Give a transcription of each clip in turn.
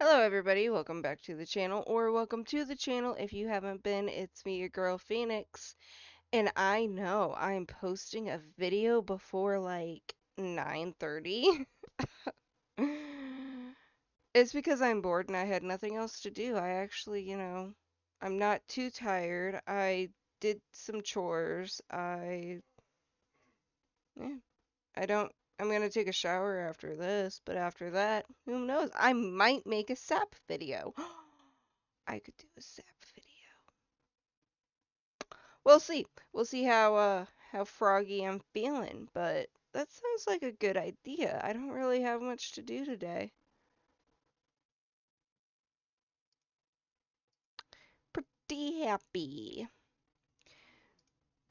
Hello everybody, welcome back to the channel, or welcome to the channel if you haven't been. It's me, your girl Phoenix, and I know I'm posting a video before like 9:30. It's because I'm bored and I had nothing else to do. I actually, I'm not too tired. I did some chores. Yeah, I don't, I'm gonna take a shower after this, but after that, who knows? I might make a sap video. I could do a sap video. We'll see. We'll see how froggy I'm feeling, but that sounds like a good idea. I don't really have much to do today. Pretty happy.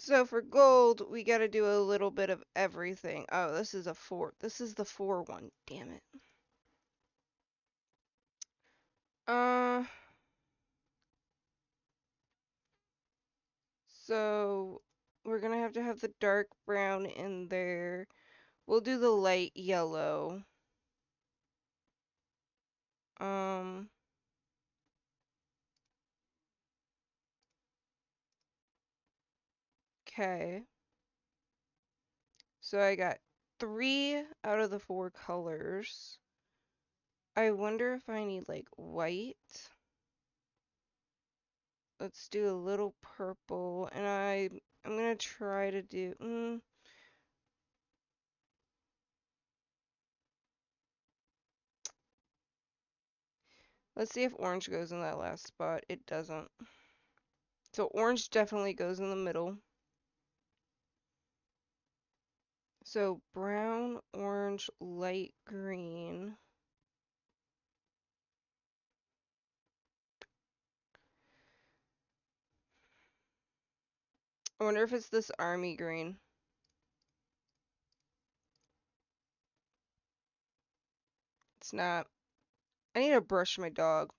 So for gold, we gotta do a little bit of everything. Oh, this is a 4. This is the 4 one. Damn it. Uh, so we're gonna have to have the dark brown in there. We'll do the light yellow. Um, okay. So I got 3 out of the 4 colors. I wonder if I need like white. Let's do a little purple, and I'm gonna try to do. Let's see if orange goes in that last spot. It doesn't. So orange definitely goes in the middle. So brown, orange, light green. I wonder if it's this army green. It's not. I need to brush my dog.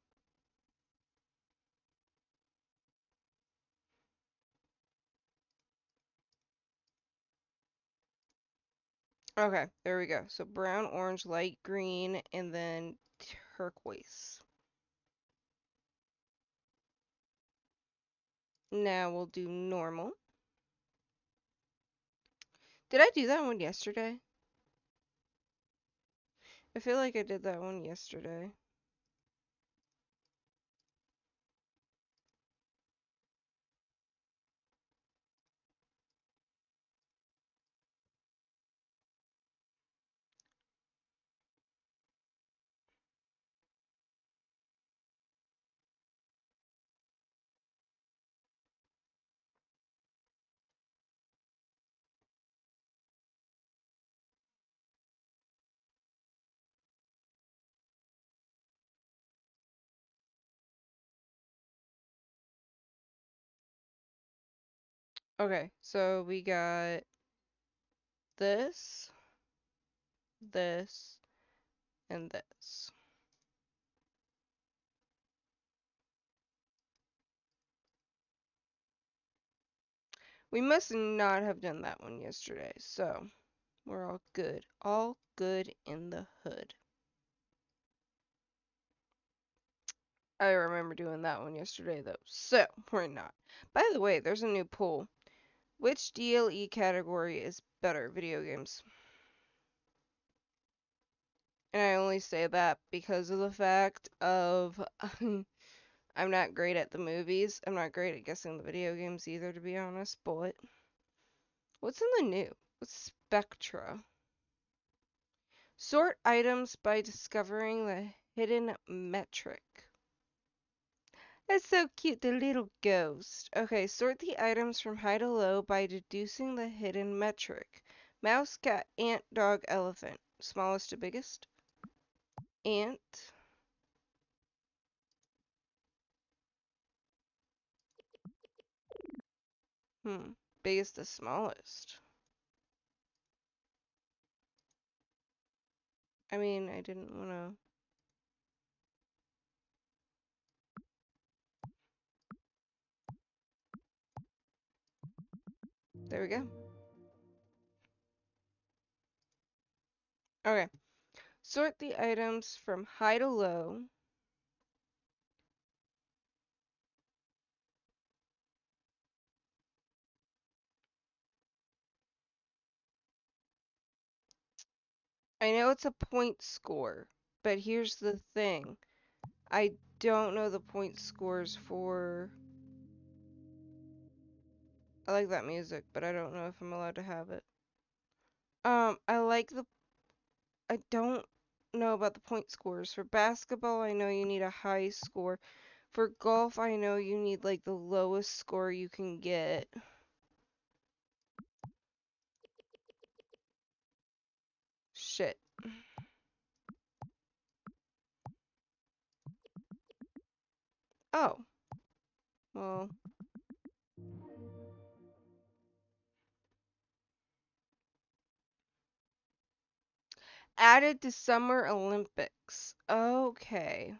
Okay, there we go. So brown, orange, light green, and then turquoise. Now we'll do normal. Did I do that one yesterday? I feel like I did that one yesterday. Okay, so we got this, this, and this. We must not have done that one yesterday, so we're all good. All good in the hood. I remember doing that one yesterday, though, so we're not. By the way, there's a new poll. Which DLE category is better? Video games. And I only say that because of the fact of I'm not great at the movies. I'm not great at guessing the video games either, to be honest, but what's in the new? What's Spectra? Sort items by discovering the hidden metric. That's so cute, the little ghost. Okay, sort the items from high to low by deducing the hidden metric. Mouse, cat, ant, dog, elephant. Smallest to biggest. Ant. Biggest to smallest. I mean, I didn't want to. There we go. Okay. Sort the items from high to low I know it's a point score, but here's the thing. I don't know the point scores for... I like that music, but I don't know if I'm allowed to have it. I like the... I don't know about the point scores. For basketball, I know you need a high score. For golf, I know you need like the lowest score you can get. Shit. Oh, well, added to Summer Olympics. Okay.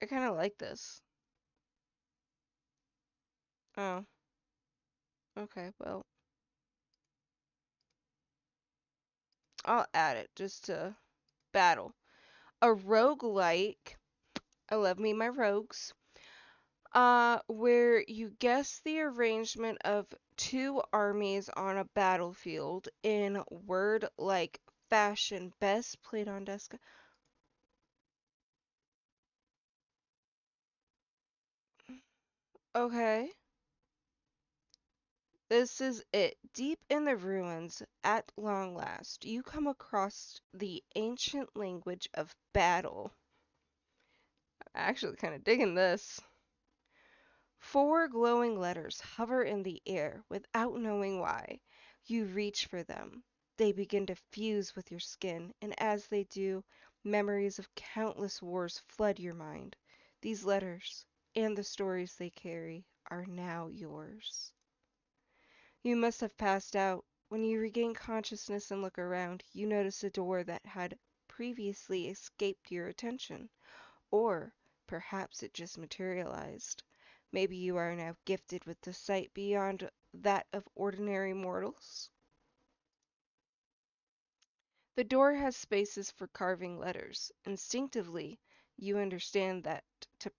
I kind of like this. Oh, okay. Well, I'll add it just to battle. A roguelike. I love me my rogues. Where you guess the arrangement of two armies on a battlefield in word-like fashion. Best played on desk. Okay. This is it. Deep in the ruins, at long last, you come across the ancient language of battle. Actually, kind of digging this. Four glowing letters hover in the air without knowing why. You reach for them. They begin to fuse with your skin, and as they do, memories of countless wars flood your mind. These letters, and the stories they carry, are now yours. You must have passed out. When you regain consciousness and look around, you notice a door that had previously escaped your attention. Or perhaps it just materialized. Maybe you are now gifted with the sight beyond that of ordinary mortals. The door has spaces for carving letters. Instinctively, you understand that to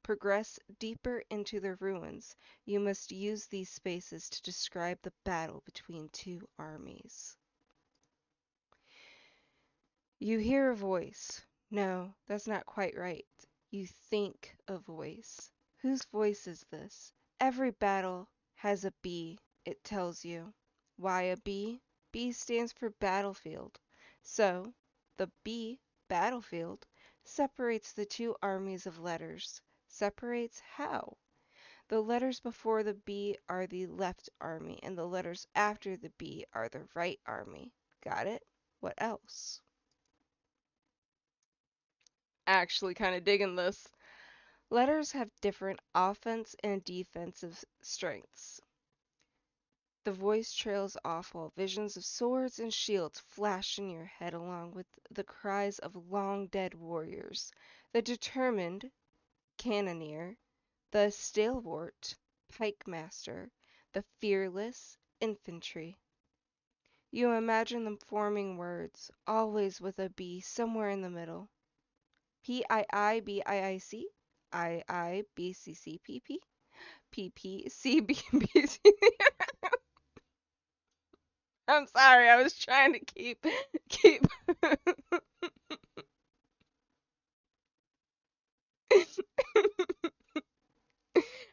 progress deeper into the ruins, you must use these spaces to describe the battle between two armies. You hear a voice. No, that's not quite right. You think a voice. Whose voice is this? Every battle has a B, it tells you. Why a B? B stands for battlefield. So, the B, battlefield, separates the two armies of letters. Separates how? The letters before the B are the left army, and the letters after the B are the right army. Got it? What else? Actually kind of digging this. Letters have different offense and defensive strengths. The voice trails off while visions of swords and shields flash in your head along with the cries of long dead warriors. The determined cannoneer, the stalwart pike master, the fearless infantry. You imagine them forming words, always with a B somewhere in the middle. PIIBIIC, IIBCCPP, PPCBBC. I'm sorry, I was trying to keep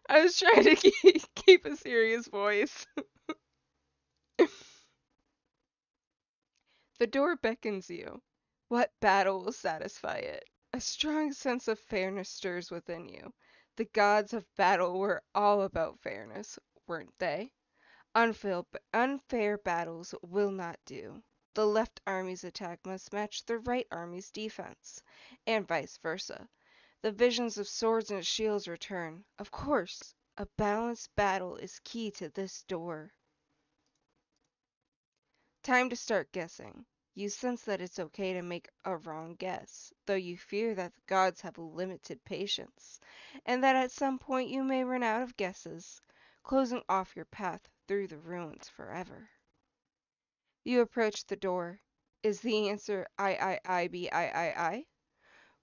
I was trying to keep a serious voice. The door beckons you. What battle will satisfy it? A strong sense of fairness stirs within you. The gods of battle were all about fairness, weren't they? Unfair battles will not do. The left army's attack must match the right army's defense, and vice versa. The visions of swords and shields return. Of course, a balanced battle is key to this door. Time to start guessing. You sense that it's okay to make a wrong guess, though you fear that the gods have limited patience, and that at some point you may run out of guesses, closing off your path through the ruins forever. You approach the door. Is the answer I?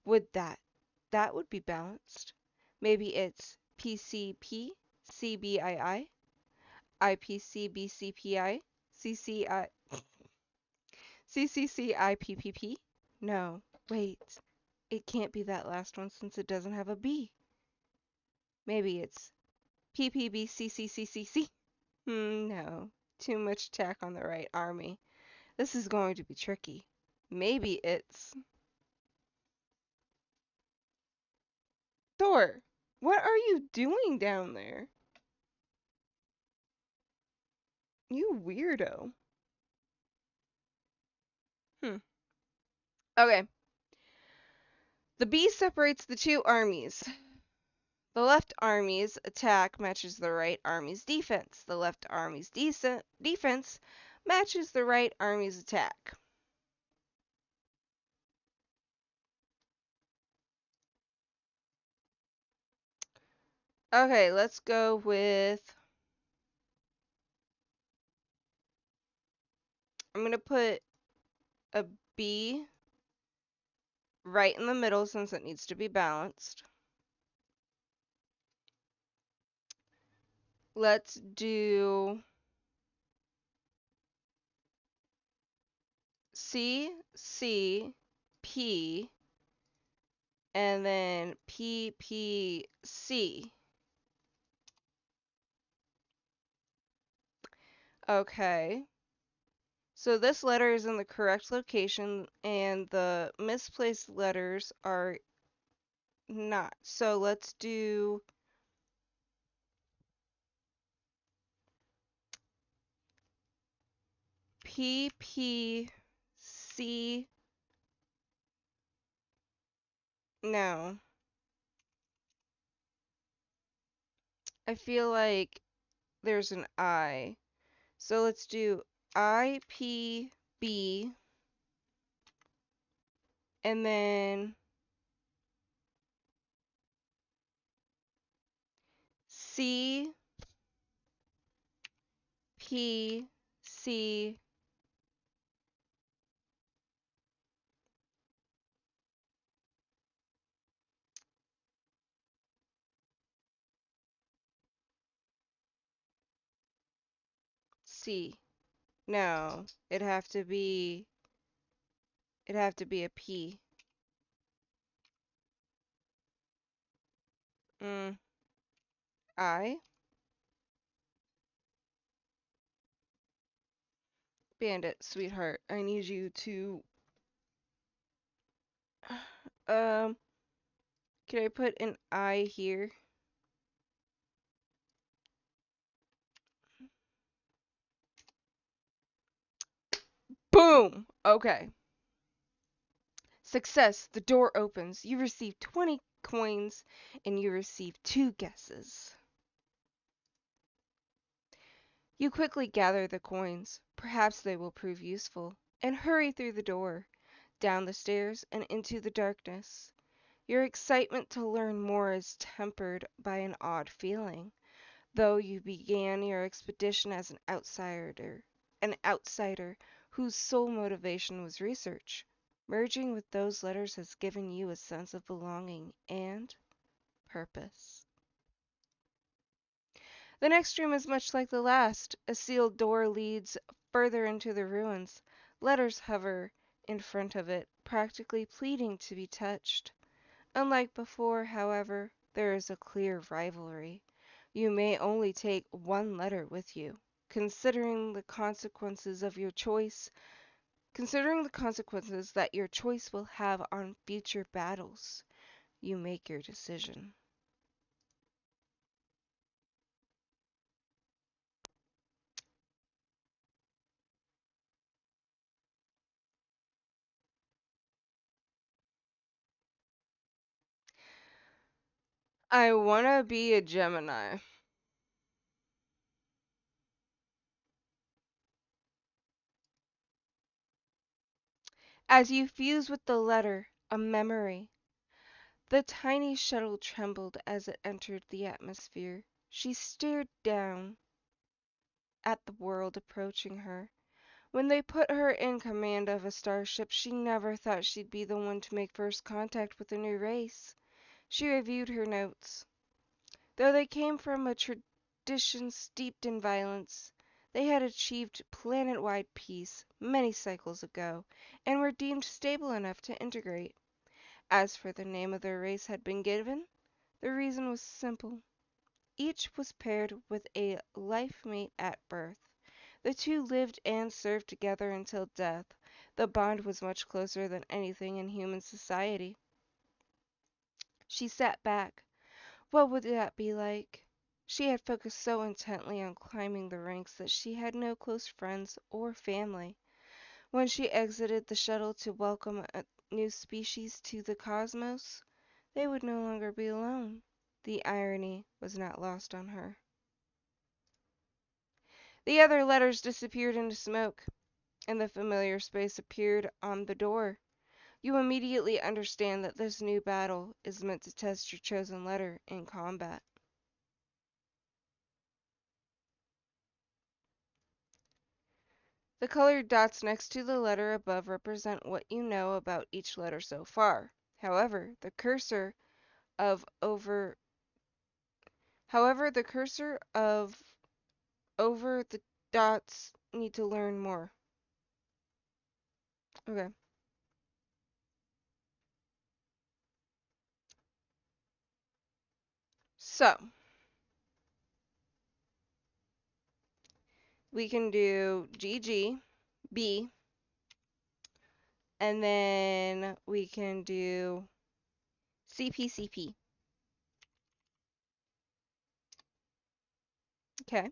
Would that would be balanced. Maybe it's PCP CBII. IPCBCPI, CCI, CCCIPPP? No, wait. It can't be that last one since it doesn't have a B. Maybe it's PPBCCCCC? No. Too much tack on the right army. This is going to be tricky. Maybe it's... Thor, what are you doing down there? You weirdo. Okay. The B separates the two armies. The left army's attack matches the right army's defense. The left army's defense matches the right army's attack. Okay, let's go with... I'm going to put a B right in the middle since it needs to be balanced. Let's do C, C, P, and then P, P, C. Okay. So this letter is in the correct location and the misplaced letters are not. So let's do P, P, C. No. I feel like there's an I. So let's do I, P, B, and then C, P, C, C. No, it'd have to be a P. I. Bandit, sweetheart, I need you to can I put an I here? Boom! Okay. Success. The door opens. You receive 20 coins and you receive 2 guesses. You quickly gather the coins. Perhaps they will prove useful. And hurry through the door, down the stairs, and into the darkness. Your excitement to learn more is tempered by an odd feeling. Though you began your expedition as an outsider whose sole motivation was research, merging with those letters has given you a sense of belonging and purpose. The next room is much like the last. A sealed door leads further into the ruins. Letters hover in front of it, practically pleading to be touched. Unlike before, however, there is a clear rivalry. You may only take one letter with you. Considering the consequences that your choice will have on future battles, you make your decision. I wanna be a Gemini. As you fuse with the letter, a memory. The tiny shuttle trembled as it entered the atmosphere. She stared down at the world approaching her. When they put her in command of a starship, she never thought she'd be the one to make first contact with a new race. She reviewed her notes. Though they came from a traditions steeped in violence. They had achieved planet-wide peace many cycles ago and were deemed stable enough to integrate. As for the name of their race had been given, the reason was simple. Each was paired with a life mate at birth. The two lived and served together until death. The bond was much closer than anything in human society. She sat back. What would that be like? She had focused so intently on climbing the ranks that she had no close friends or family. When she exited the shuttle to welcome a new species to the cosmos, they would no longer be alone. The irony was not lost on her. The other letters disappeared into smoke, and the familiar space appeared on the door. You immediately understand that this new battle is meant to test your chosen letter in combat. The colored dots next to the letter above represent what you know about each letter so far. However, over the cursor of over the dots need to learn more. Okay. So, we can do GG, B, and then we can do CPCP. Okay.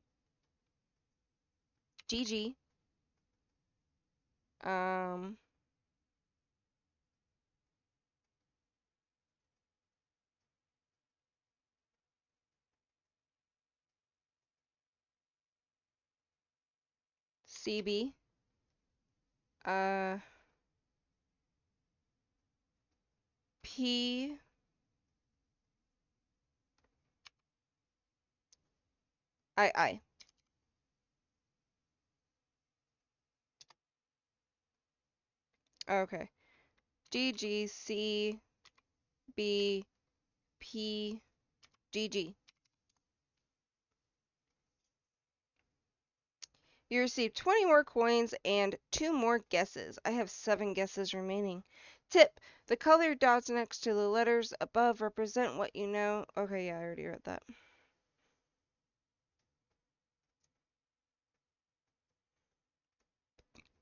GG. Um, CB. Uh, P. I. Okay. GG, C, B, P, GG. You received 20 more coins and 2 more guesses. I have 7 guesses remaining. Tip: the colored dots next to the letters above represent what you know. Okay, yeah, I already read that.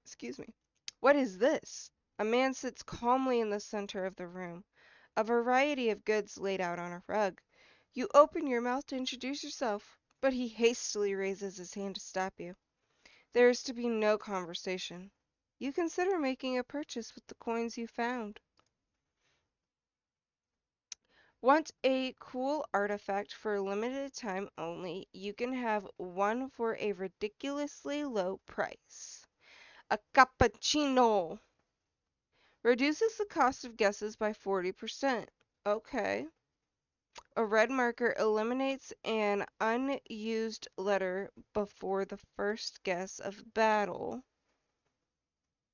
Excuse me. What is this? A man sits calmly in the center of the room. A variety of goods laid out on a rug. You open your mouth to introduce yourself, but he hastily raises his hand to stop you. There is to be no conversation. You consider making a purchase with the coins you found. Want a cool artifact for a limited time only? You can have one for a ridiculously low price. A cappuccino reduces the cost of guesses by 40%. Okay. A red marker eliminates an unused letter before the first guess of battle.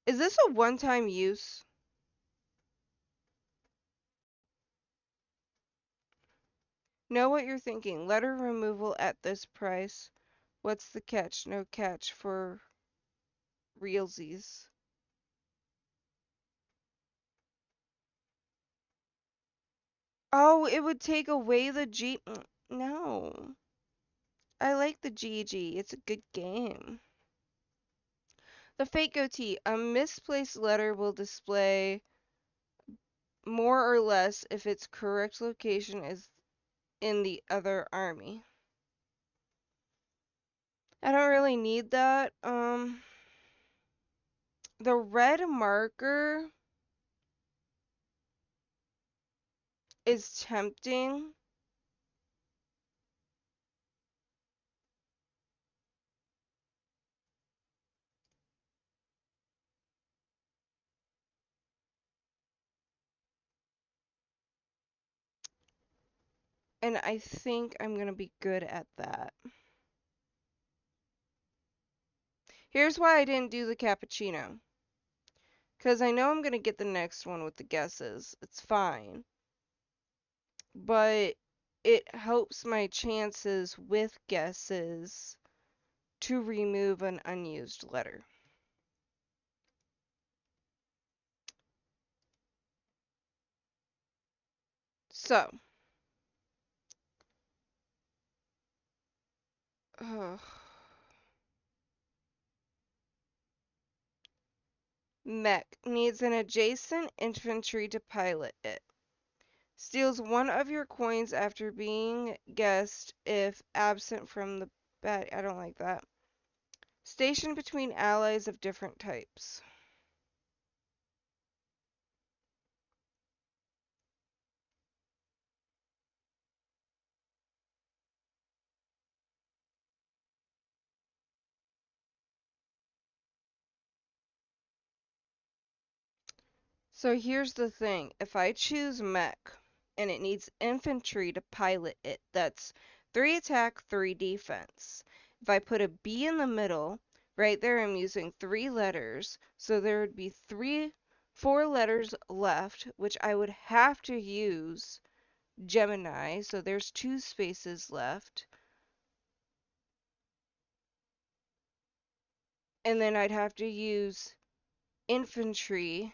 Is this a one-time use? Know what you're thinking. Letter removal at this price. What's the catch? No catch for realsies. Oh, it would take away the G. No. I like the GG. It's a good game. The fake goatee. A misplaced letter will display more or less if its correct location is in the other army. I don't really need that. The red marker is tempting. And I think I'm gonna be good at that. Here's why I didn't do the cappuccino. Because I know I'm gonna get the next one with the guesses. It's fine. But it helps my chances with guesses to remove an unused letter. So, mech needs an adjacent infantry to pilot it. Steals one of your coins after being guessed if absent from the bat. I don't like that. Station between allies of different types. So here's the thing. If I choose mech and it needs infantry to pilot it, that's 3 attack, 3 defense. If I put a B in the middle, right there I'm using 3 letters, so there would be 4 letters left, which I would have to use Gemini, so there's 2 spaces left. And then I'd have to use infantry.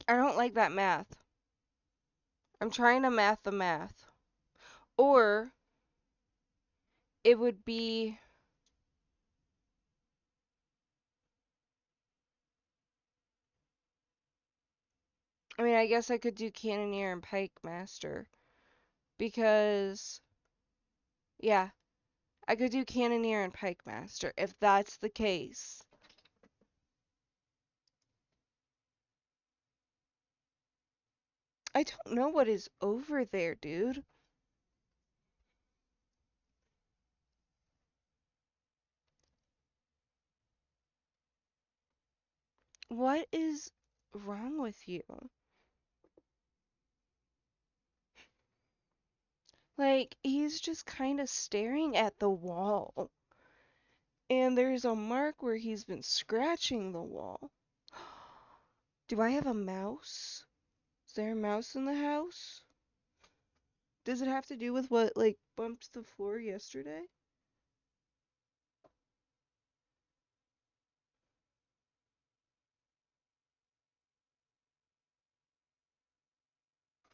I don't like that math. I'm trying to math the math. Or it would be, I mean, I guess I could do Cannoneer and Pike Master. Because, yeah, I could do Cannoneer and Pike Master if that's the case. I don't know what is over there, dude. What is wrong with you? Like, he's just kind of staring at the wall. And there's a mark where he's been scratching the wall. Do I have a mouse? Is there a mouse in the house? Does it have to do with what, like, bumped the floor yesterday?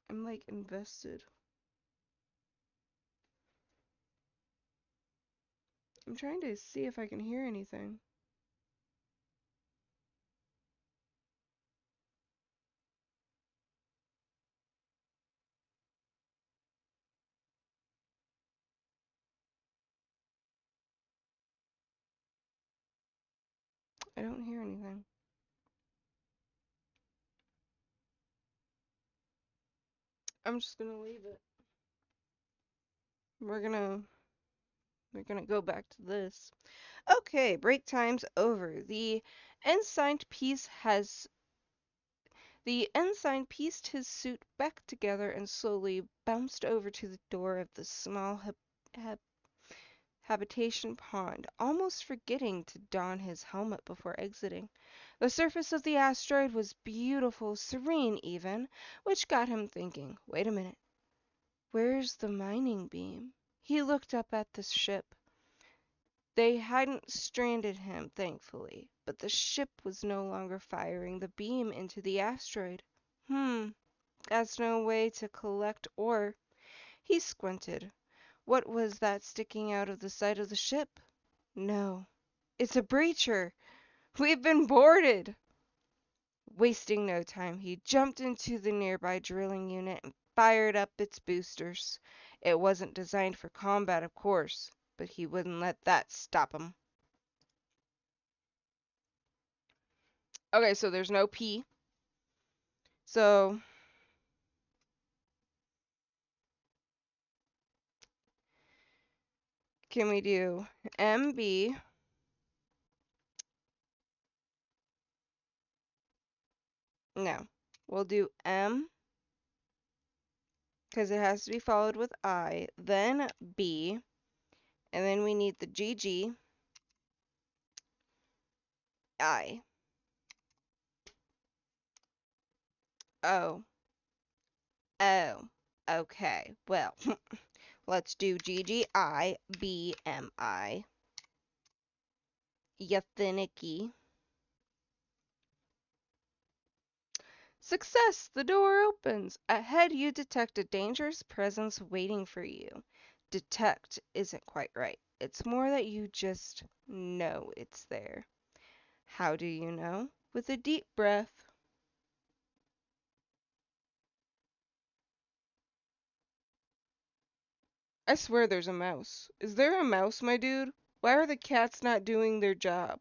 I'm, like, invested. I'm trying to see if I can hear anything. I don't hear anything. I'm just gonna leave it. We're gonna go back to this. Okay, break time's over. The ensign pieced his suit back together and slowly bounced over to the door of the small habitation pond, almost forgetting to don his helmet before exiting. The surface of the asteroid was beautiful, serene even, which got him thinking, wait a minute, where's the mining beam? He looked up at the ship. They hadn't stranded him, thankfully, but the ship was no longer firing the beam into the asteroid. That's no way to collect ore. He squinted. What was that sticking out of the side of the ship? No, it's a breacher. We've been boarded. Wasting no time, he jumped into the nearby drilling unit and fired up its boosters. It wasn't designed for combat, of course, but he wouldn't let that stop him. Okay, so there's no P. So can we do MB? No. We'll do M because it has to be followed with I, then B, and then we need the GG, I. Oh, oh, okay. Well, let's do GGI, BMI, ya finicky. Success! The door opens. Ahead, you detect a dangerous presence waiting for you. Detect isn't quite right. It's more that you just know it's there. How do you know? With a deep breath. I swear there's a mouse. Is there a mouse, my dude? Why are the cats not doing their job?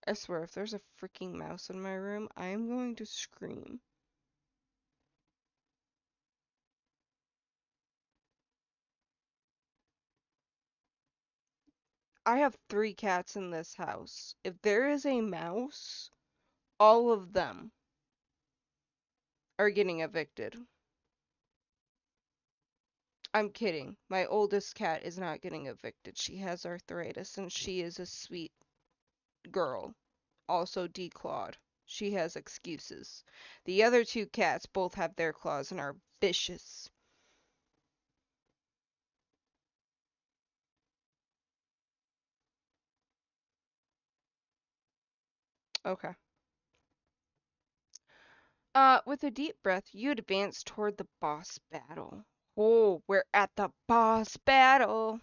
I swear, if there's a freaking mouse in my room, I am going to scream. I have 3 cats in this house. If there is a mouse, all of them are getting evicted. I'm kidding. My oldest cat is not getting evicted. She has arthritis and she is a sweet girl. Also declawed. She has excuses. The other 2 cats both have their claws and are vicious. Okay. With a deep breath, you advance toward the boss battle. Oh, we're at the boss battle.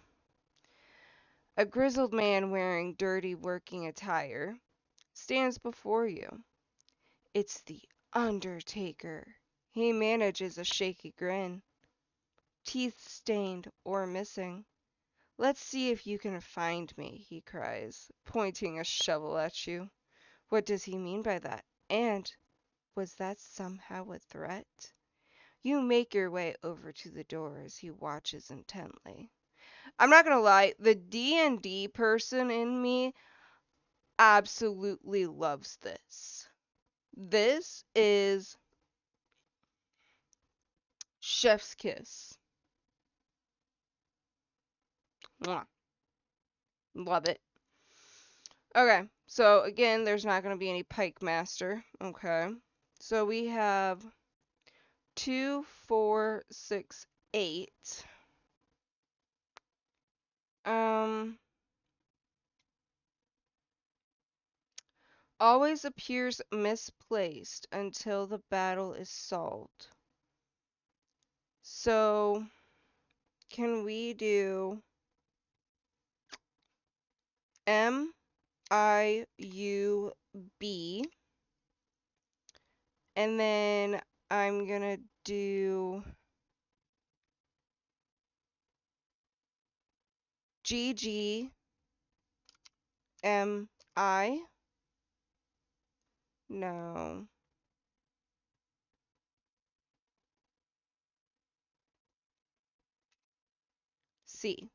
A grizzled man wearing dirty working attire stands before you. It's the Undertaker. He manages a shaky grin, teeth stained or missing. Let's see if you can find me, he cries, pointing a shovel at you. What does he mean by that? And was that somehow a threat? You make your way over to the door as he watches intently. I'm not gonna lie, the D&D person in me absolutely loves this. This is chef's kiss. Mwah. Love it. Okay, so again, there's not going to be any Pike Master. Okay, so we have 2, 4, 6, 8. Um, always appears misplaced until the battle is solved. So, can we do MIUB, and then I'm gonna do GGMI? No. C.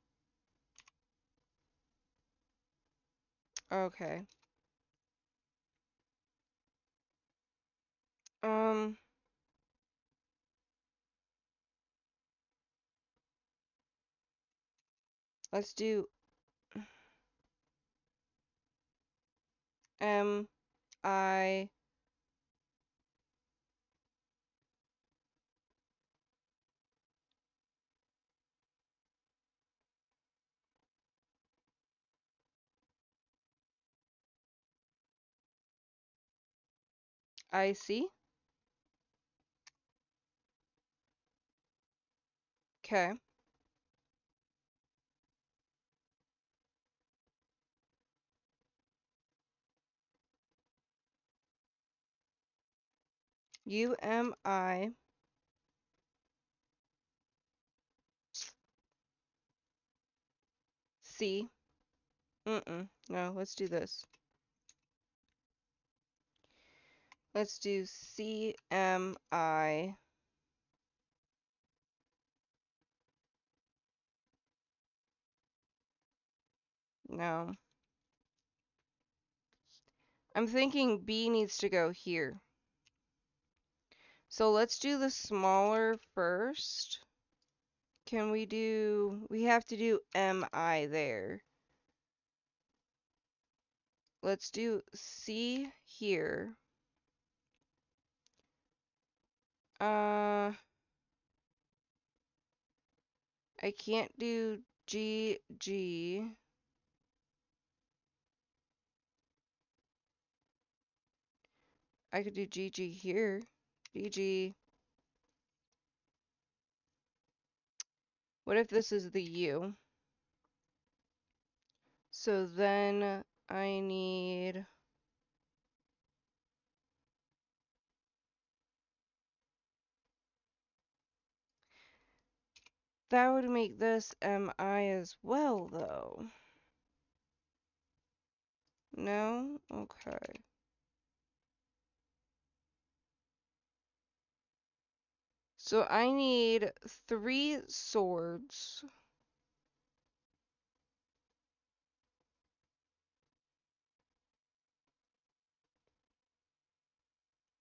Okay. Um, let's do MIC. Okay. UMIC. No, let's do this. Let's do CMI. No. I'm thinking B needs to go here. So let's do the smaller first. Can we do, we have to do MI there. Let's do C here. I can't do GG. I could do GG here. GG. What if this is the U? So then I need, that would make this MI as well, though. No? Okay. So I need 3 swords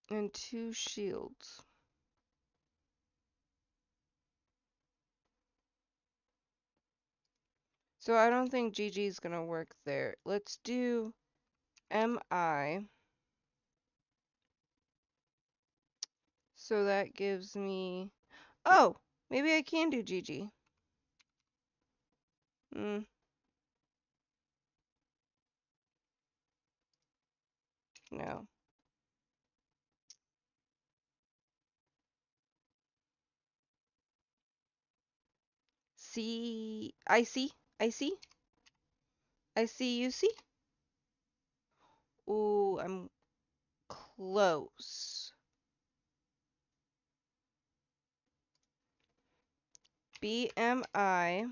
and 2 shields. So I don't think GG is gonna work there. Let's do MI. So that gives me... Oh! Maybe I can do GG. No. See... I see. I see. I see you see. Ooh, I'm close. BMI.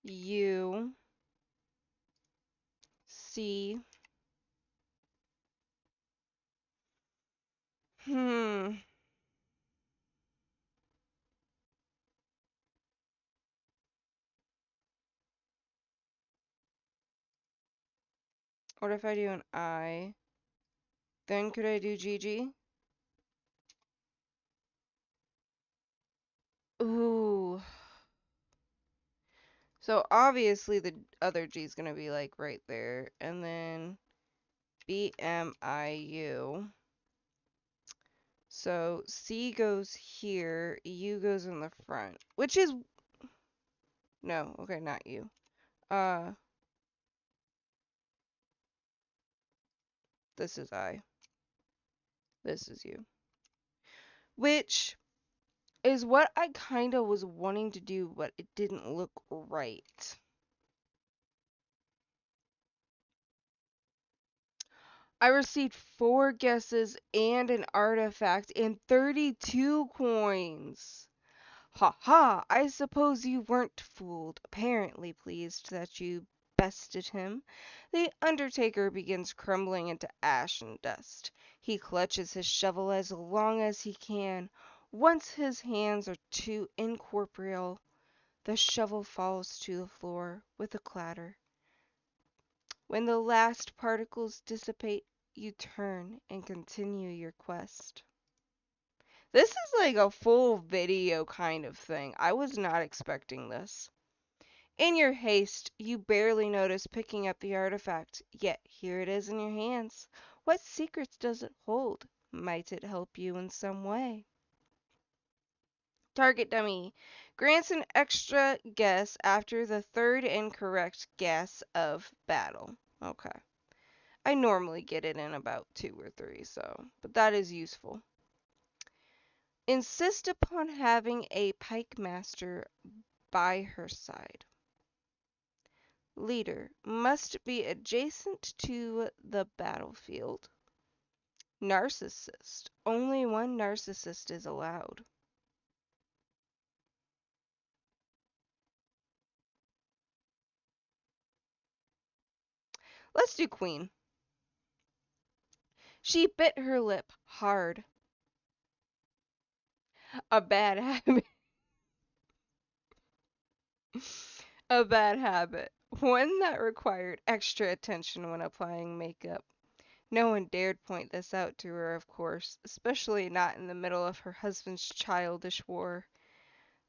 U. C. Hmm. What if I do an I? Then could I do GG? Ooh. So obviously the other G is gonna be like right there. And then BMIU. So C goes here, U goes in the front. Which is... No, okay, not U. This is I. This is U. Which is what I kind of was wanting to do, but it didn't look right. I received 4 guesses and an artifact and 32 coins. Ha ha! I suppose you weren't fooled. Apparently pleased that you bested him, the Undertaker begins crumbling into ash and dust. He clutches his shovel as long as he can. Once his hands are too incorporeal, the shovel falls to the floor with a clatter. When the last particles dissipate, you turn and continue your quest. This is like a full video kind of thing. I was not expecting this. In your haste, you barely notice picking up the artifact, yet here it is in your hands. What secrets does it hold? Might it help you in some way? Target dummy grants an extra guess after the 3rd incorrect guess of battle. Okay. I normally get it in about 2 or 3, so, but that is useful. Insist upon having a pike master by her side. Leader must be adjacent to the battlefield. Narcissist. Only one narcissist is allowed. Let's do queen. She bit her lip hard. A bad habit. A bad habit. One that required extra attention when applying makeup. No one dared point this out to her, of course, especially not in the middle of her husband's childish war.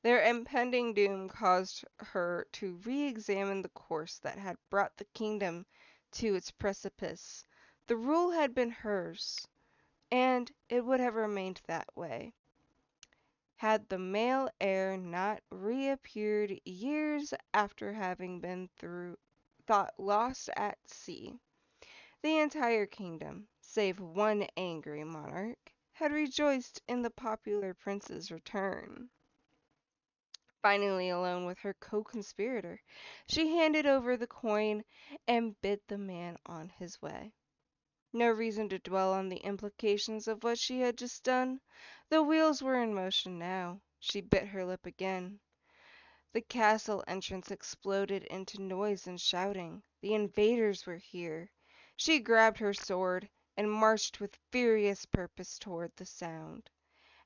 Their impending doom caused her to re-examine the course that had brought the kingdom to its precipice. The rule had been hers, and it would have remained that way, had the male heir not reappeared years after having been thought lost at sea. The entire kingdom, save one angry monarch, had rejoiced in the popular prince's return. Finally alone with her co-conspirator, she handed over the coin and bid the man on his way. No reason to dwell on the implications of what she had just done. The wheels were in motion now. She bit her lip again. The castle entrance exploded into noise and shouting. The invaders were here. She grabbed her sword and marched with furious purpose toward the sound.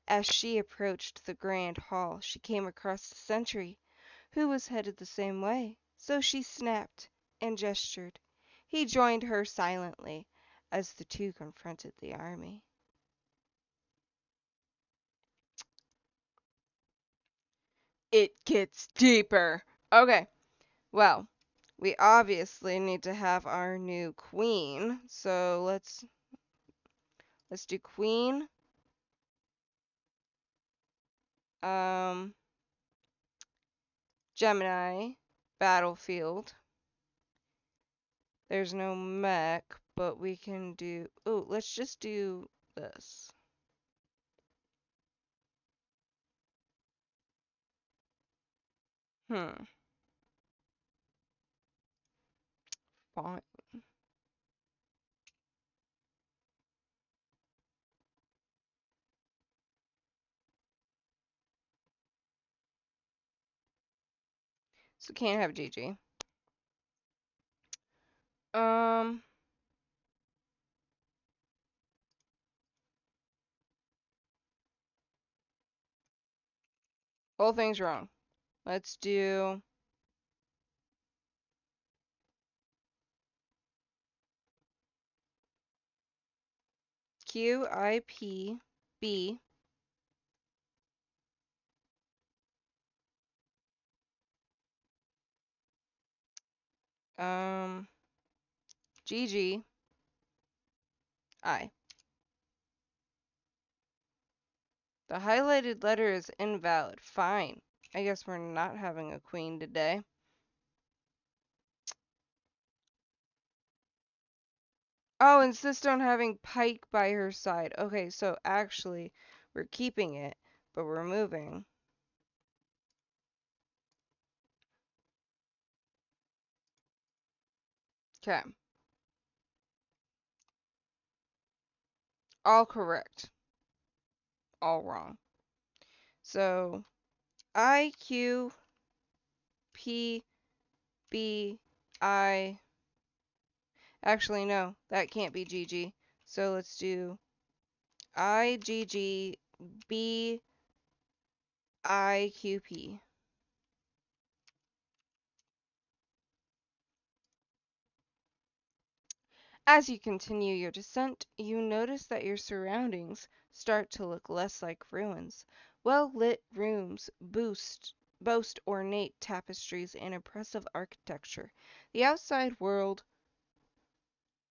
As she approached the grand hall, she came across the sentry, who was headed the same way, so she snapped and gestured. He joined her silently as the two confronted the army. It gets deeper. Okay, well, we obviously need to have our new queen, so let's do queen. Um, Gemini, battlefield. There's no mech, but we can do. Oh, let's just do this. Hmm. Fine. So can't have Gigi. Um, whole thing's wrong. Let's do QIPB. Um, GGI. The highlighted letter is invalid. Fine. I guess we're not having a queen today. Oh, insist on having Pike by her side. Okay, so actually, we're keeping it, but we're moving. Okay. All correct. All wrong. So, I, Q, P, B, I. Actually, no, that can't be GG. So let's do I, GG, B, I, Q, P. As you continue your descent, you notice that your surroundings start to look less like ruins. Well-lit rooms boast ornate tapestries and impressive architecture. The outside world,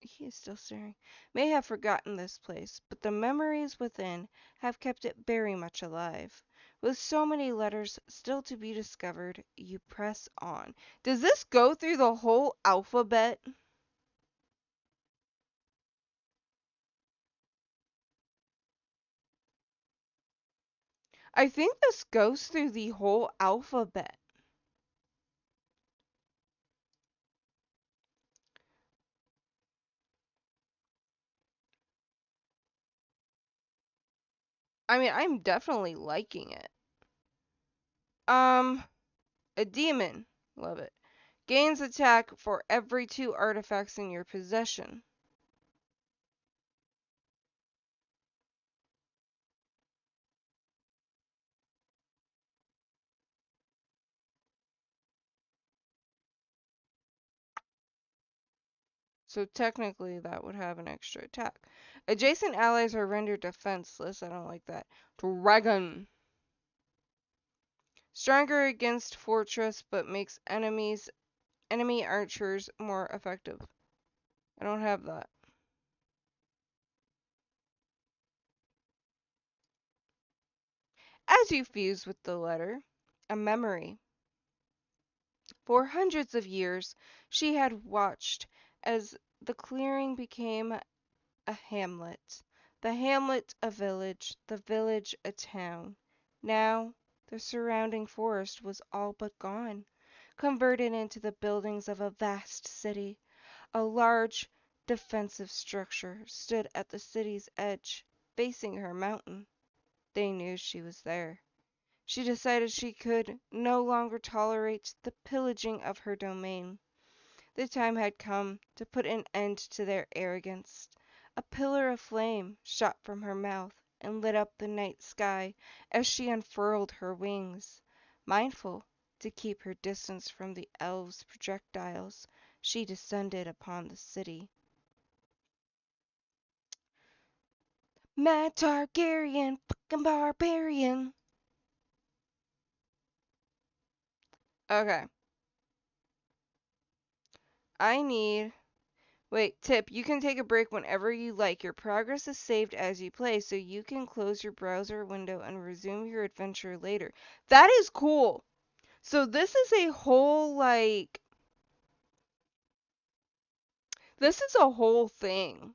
he is still staring, may have forgotten this place, but the memories within have kept it very much alive. With so many letters still to be discovered, you press on. Does this go through the whole alphabet? I think this goes through the whole alphabet. I mean, I'm definitely liking it. Um, a demon. Love it. Gains attack for every 2 artifacts in your possession. So technically that would have an extra attack. Adjacent allies are rendered defenseless. I don't like that. Dragon. Stronger against fortress, but makes enemy archers more effective. I don't have that. As you fuse with the letter, a memory. For hundreds of years, she had watched as the clearing became a hamlet, the hamlet a village, the village a town. Now, the surrounding forest was all but gone, converted into the buildings of a vast city. A large, defensive structure stood at the city's edge, facing her mountain. They knew she was there. She decided she could no longer tolerate the pillaging of her domain. The time had come to put an end to their arrogance. A pillar of flame shot from her mouth and lit up the night sky as she unfurled her wings. Mindful to keep her distance from the elves' projectiles, she descended upon the city. Mad Targaryen, fucking barbarian. Okay, I need. Wait, tip, you can take a break whenever you like. Your progress is saved as you play, so you can close your browser window and resume your adventure later. That is cool. So this is a whole, like, this is a whole thing.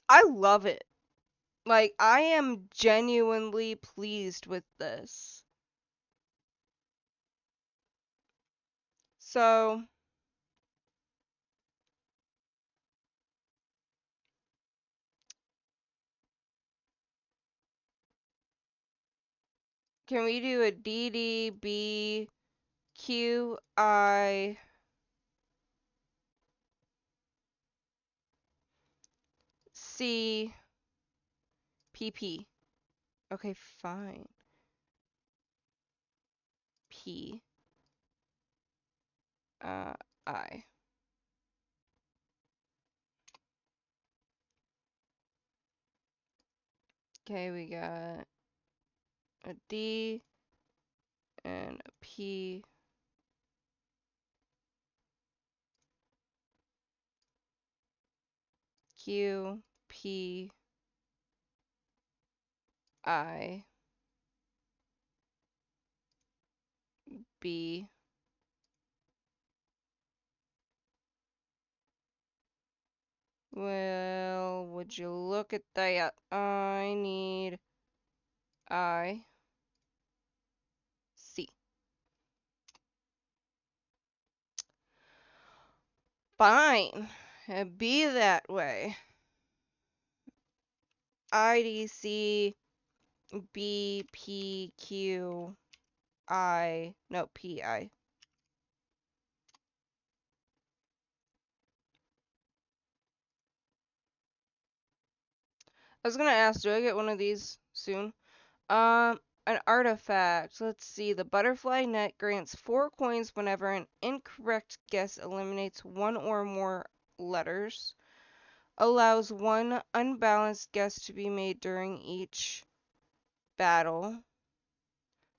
I love it. Like, I am genuinely pleased with this. So, can we do a DDBQI CPP? Okay, fine. P I. Okay, we got a D and a P. Q P I B. Well, would you look at that? I need I C. Fine. Be that way. IDC BPQI. No, PI. I was gonna ask, do I get one of these soon? An artifact. Let's see. The butterfly net grants 4 coins whenever an incorrect guess eliminates one or more letters. Allows one unbalanced guess to be made during each battle.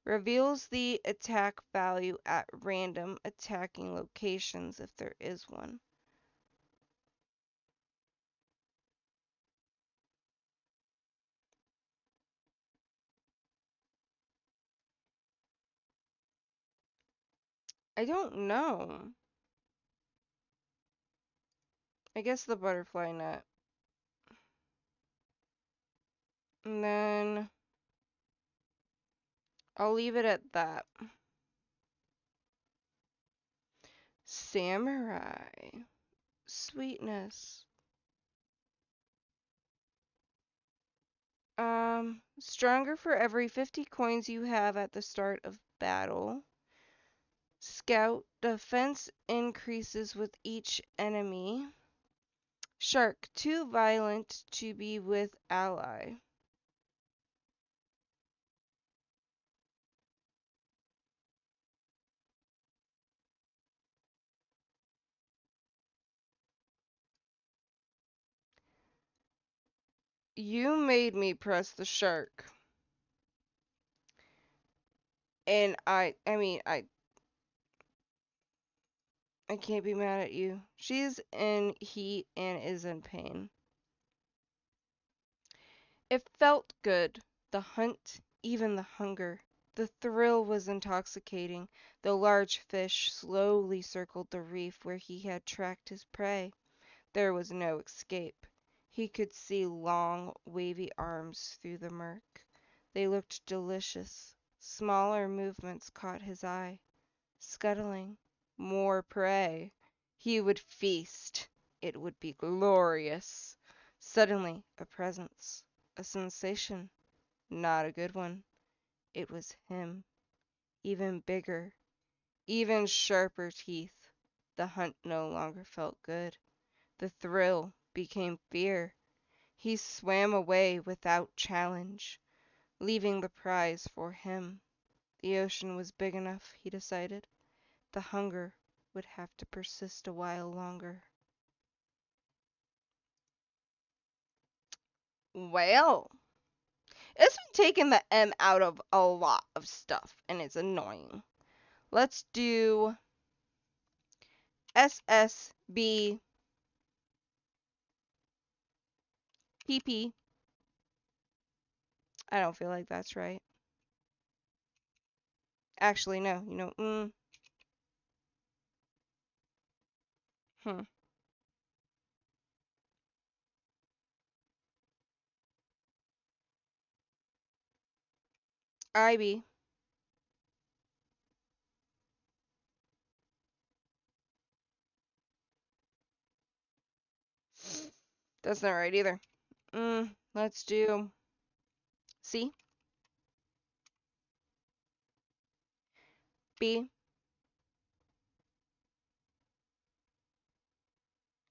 Reveals the attack value at random attacking locations if there is one. I don't know. I guess the butterfly net. And then I'll leave it at that. Samurai. Sweetness. Stronger for every 50 coins you have at the start of battle. Scout. Defense increases with each enemy. Shark. Too violent to be with ally. You made me press the shark. And I can't be mad at you. She's in heat and is in pain. It felt good. The hunt, even the hunger. The thrill was intoxicating. The large fish slowly circled the reef where he had tracked his prey. There was no escape. He could see long, wavy arms through the murk. They looked delicious. Smaller movements caught his eye. Scuttling. More prey. He would feast. It would be glorious. Suddenly, a presence. A sensation. Not a good one. It was him. Even bigger. Even sharper teeth. The hunt no longer felt good. The thrill became fear. He swam away without challenge, leaving the prize for him. The ocean was big enough, he decided. The hunger would have to persist a while longer. Well, it's been taking the M out of a lot of stuff, and it's annoying. Let's do SSB PP. I don't feel like that's right. Actually, no. Hmm. IB. That's not right either. Let's do C. B.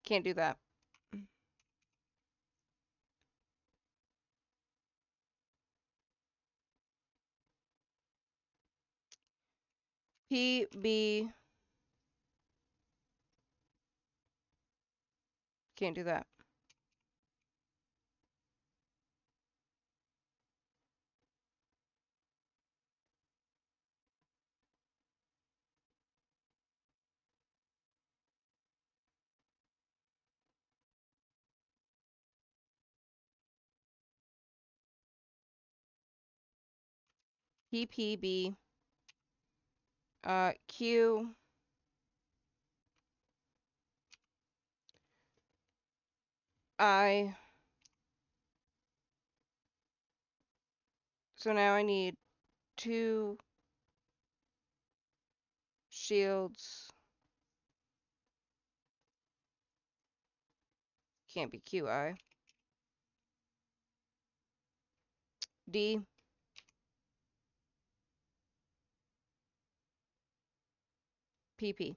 Can't do that. P. B. Can't do that. P. P. B. Q. I. So now I need 2 shields. Can't be QI. D. PP.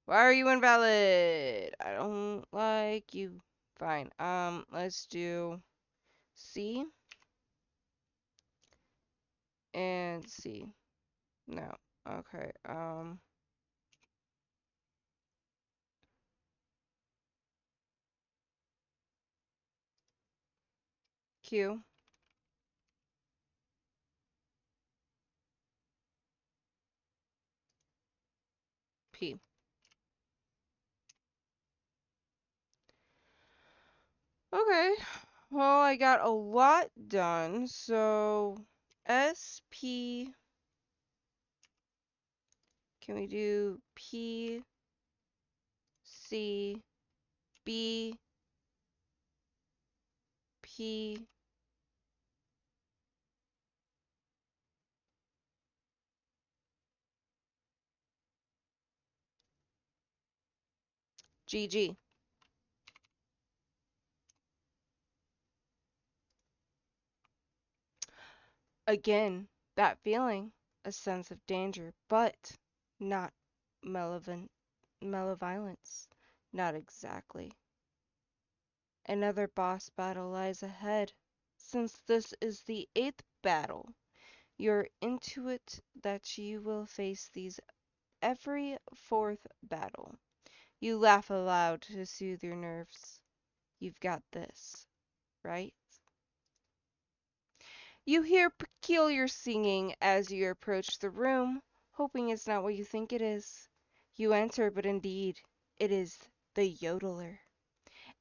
Why are you invalid? I don't like you. Fine. Let's do C and C. No. Okay. Q. P. Okay. Well, I got a lot done. So S, P. Can we do P, C, B, P, GG. Again, that feeling, a sense of danger, but not malevolence. Not exactly. Another boss battle lies ahead. Since this is the 8th battle, you're intuit that you will face these every 4th battle. You laugh aloud to soothe your nerves. You've got this, right? You hear peculiar singing as you approach the room, hoping it's not what you think it is. You enter, but indeed, it is the yodeler.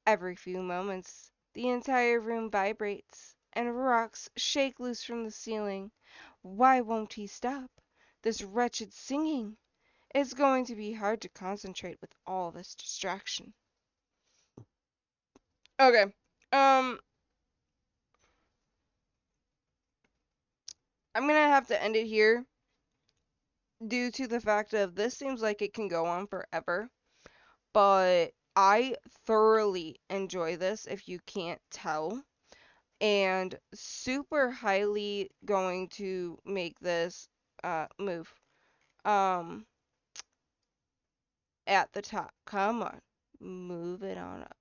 Every few moments, the entire room vibrates, and rocks shake loose from the ceiling. Why won't he stop? This wretched singing! It's going to be hard to concentrate with all this distraction. Okay. Um, I'm gonna have to end it here due to the fact of this seems like it can go on forever, but I thoroughly enjoy this if you can't tell, and super highly going to make this move um at the top. Come on. Move it on up.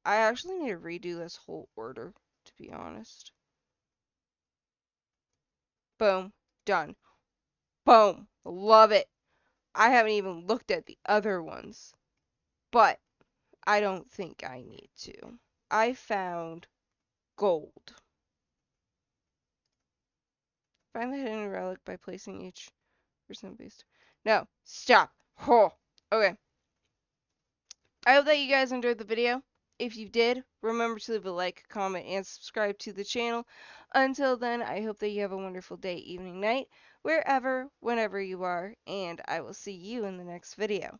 I actually need to redo this whole order, to be honest. Boom. Done. Boom. Love it. I haven't even looked at the other ones, but I don't think I need to. I found gold. Find the hidden relic by placing each person based. No, stop. Oh, okay. I hope that you guys enjoyed the video. If you did, remember to leave a like, comment, and subscribe to the channel. Until then, I hope that you have a wonderful day, evening, night, wherever, whenever you are, and I will see you in the next video.